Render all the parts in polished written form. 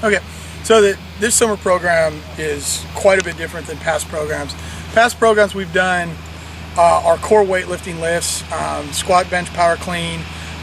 Okay, so this summer program is quite a bit different than past programs. Past programs we've done our core weightlifting lifts, squat, bench, power clean,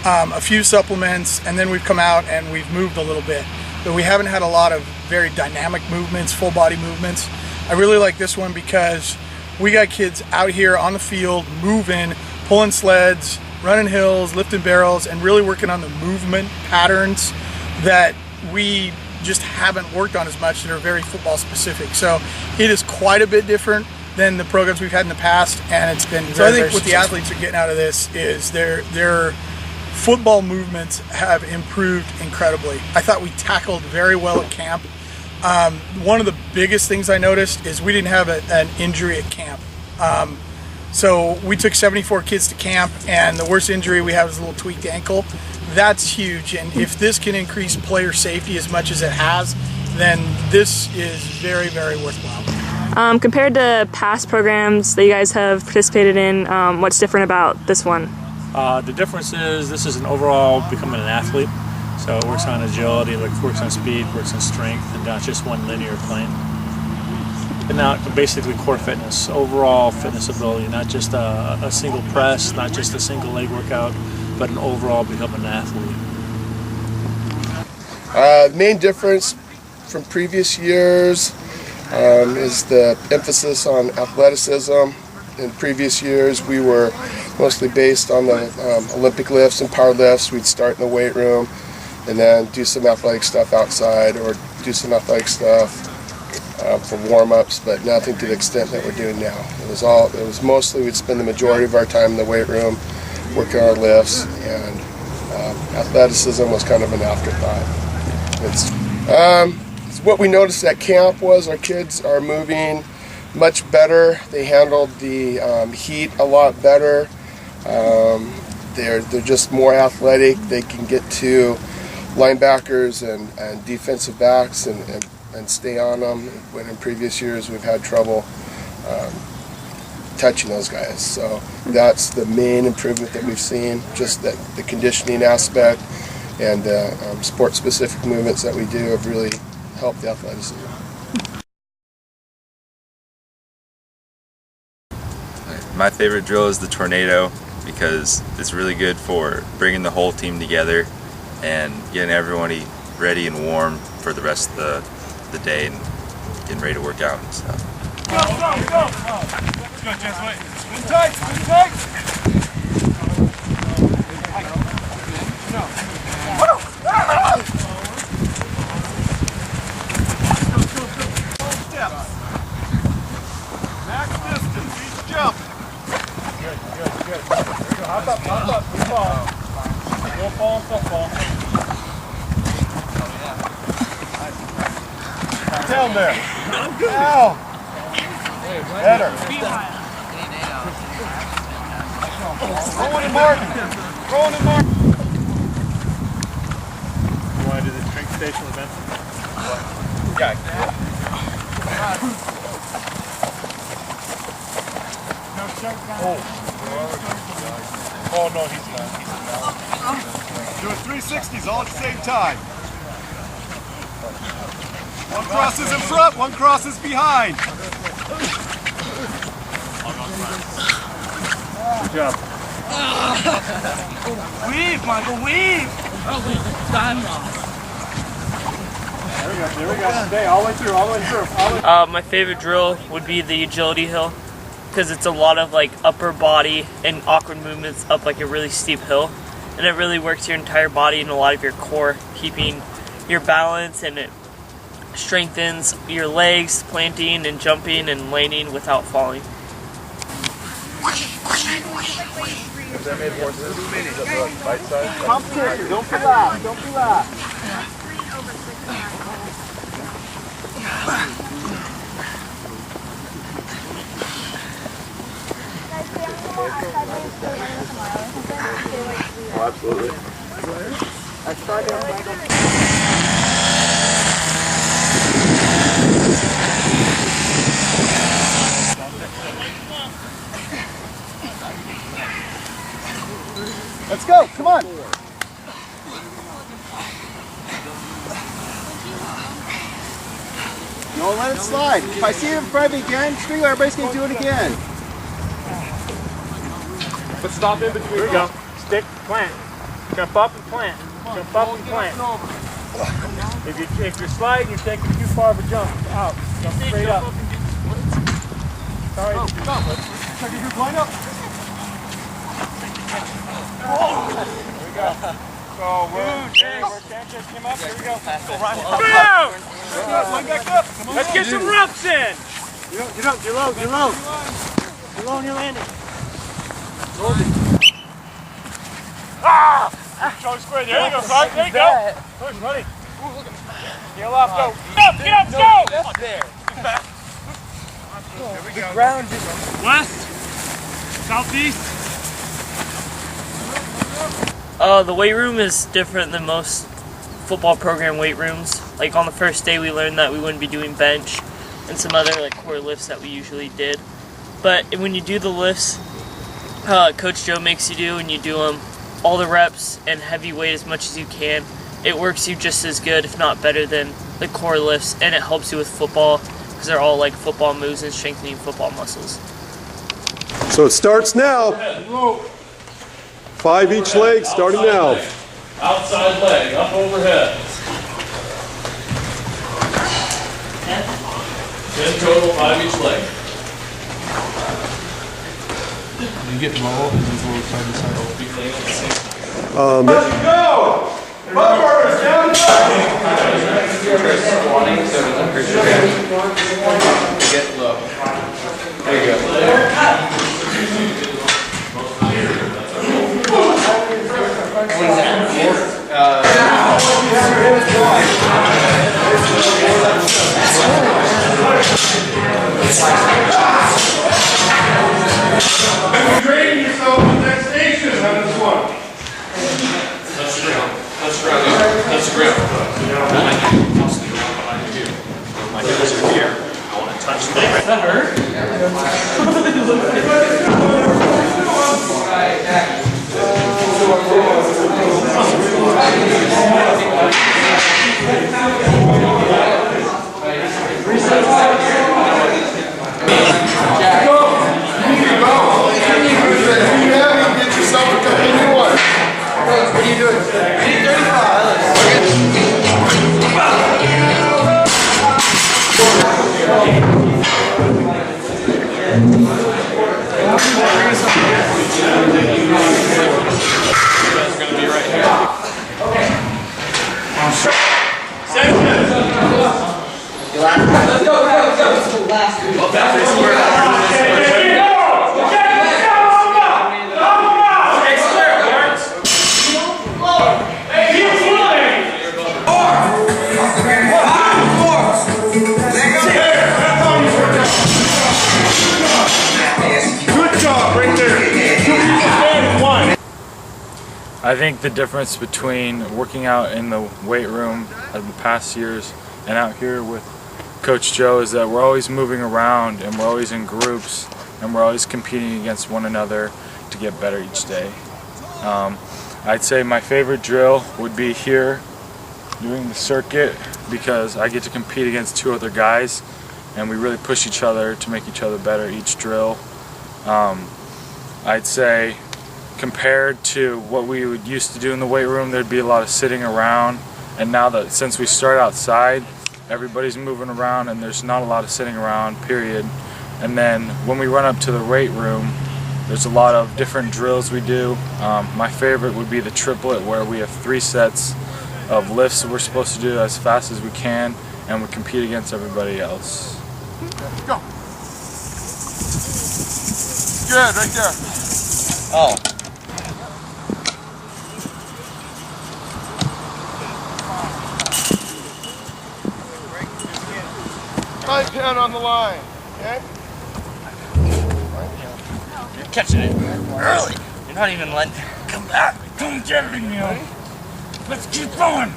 a few supplements, and then we've come out and we've moved a little bit. But we haven't had a lot of very dynamic movements, full body movements. I really like this one because we got kids out here on the field moving, pulling sleds, running hills, lifting barrels, and really working on the movement patterns that we just haven't worked on as much, that are very football specific. So it is quite a bit different than the programs we've had in the past, and it's been so I think what the athletes are getting out of this is their football movements have improved incredibly. I thought we tackled very well at camp. One of the biggest things I noticed is we didn't have an injury at camp. So we took 74 kids to camp, and the worst injury we have is a little tweaked ankle. That's huge, and if this can increase player safety as much as it has, then this is very, very worthwhile. Compared to past programs that you guys have participated in, what's different about this one? The difference is this is an overall becoming an athlete. So it works on agility, works on speed, works on strength, and not just one linear plane. And now basically core fitness, overall fitness ability, not just a single press, not just a single leg workout, but an overall becoming an athlete. The main difference from previous years is the emphasis on athleticism. In previous years, we were mostly based on the Olympic lifts and power lifts. We'd start in the weight room and then do some athletic stuff outside, or do some athletic stuff for warm-ups, but nothing to the extent that we're doing now. It was mostly we'd spend the majority of our time in the weight room working our lifts, and athleticism was kind of an afterthought. What we noticed at camp was our kids are moving much better. They handled the heat a lot better. They're just more athletic. They can get to linebackers and defensive backs and stay on them, when in previous years we've had trouble touching those guys. So that's the main improvement that we've seen, just that the conditioning aspect and sport-specific movements that we do have really helped the athleticism. My favorite drill is the tornado, because it's really good for bringing the whole team together and getting everybody ready and warm for the rest of the day and getting ready to work out and stuff. Go, go, go! Let's go, Jess, wait. Spin tight, spin tight! Max distance, each jump. Good, good, good. There you go. Hop up, good ball. Don't fall on football. Down there. Ow. Better. Rowan and Martin. Rowan and Martin. You want to do the strength station with Benson? Yeah. Oh no, he's not. Doing 360s all at the same time. One crosses in front, one crosses behind. Good job. Weave, Michael, weave! There we go. Stay all the way through, all the way through. My favorite drill would be the agility hill, because it's a lot of like upper body and awkward movements up like a really steep hill, and it really works your entire body and a lot of your core, keeping your balance, and it strengthens your legs, planting and jumping and landing without falling. Has that made more sense? Bite size? Competition, don't be loud, don't be loud. Oh, absolutely. Let's go, come on. Don't let it slide. If I see it in front of me again, scream, everybody's going to do it again. But stop in between. There you go. Stick, plant. Jump up and plant. Jump up and plant. If you're sliding, you're taking too far of a jump. Out. Jump straight up. Sorry. Check your line up. There we go. So we're Sanchez came up. Here we go. Line back up. Let's get some reps in. Get up. You're low. You're low. You're low on your landing. Ah! Shoulder square. There you go, son. There you go. Push, buddy. Get off, go. Get up, go! There. Here we go. Ground is west, southeast. The weight room is different than most football program weight rooms. Like on the first day we learned that we wouldn't be doing bench and some other like core lifts that we usually did. But when you do the lifts, Coach Joe makes you do, and you do them all the reps and heavy weight as much as you can, it works you just as good, if not better, than the core lifts, and it helps you with football because they're all like football moves and strengthening football muscles. So it starts now. 5 each leg, starting now. Outside leg, up overhead. 10 total, 5 each leg. You get low and then go side to side. Let's go! Bumpers down the Get low. There you go. You're trading yourself with that station on this one. Touch the ground. Touch the ground. Touch the ground. My heels are here. I want to touch the ground. That hurt. I think the difference between working out in the weight room of the past years and out here with Coach Joe is that we're always moving around and we're always in groups and we're always competing against one another to get better each day. I'd say my favorite drill would be here doing the circuit because I get to compete against 2 other guys and we really push each other to make each other better each drill. I'd say compared to what we would used to do in the weight room, there'd be a lot of sitting around, and now that since we start outside, everybody's moving around and there's not a lot of sitting around, period. And then when we run up to the weight room, there's a lot of different drills we do. My favorite would be the triplet, where we have 3 sets of lifts that we're supposed to do as fast as we can, and we compete against everybody else. Go. Good, right there. Oh. Tight pin on the line, okay? You're catching it early. You're not even letting it come back. Don't get it in you. Let's keep going.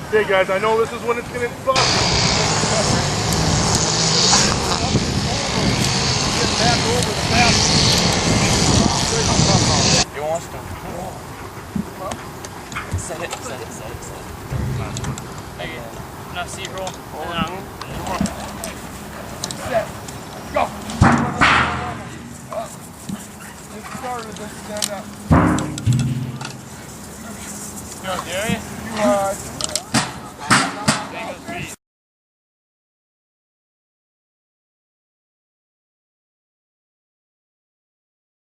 Okay, guys, I know this is when it's going to suck. Get back over the map. He wants to. Set it. Again. Now seat roll. Set. Go. Get started. Then stand up. You want to do it? You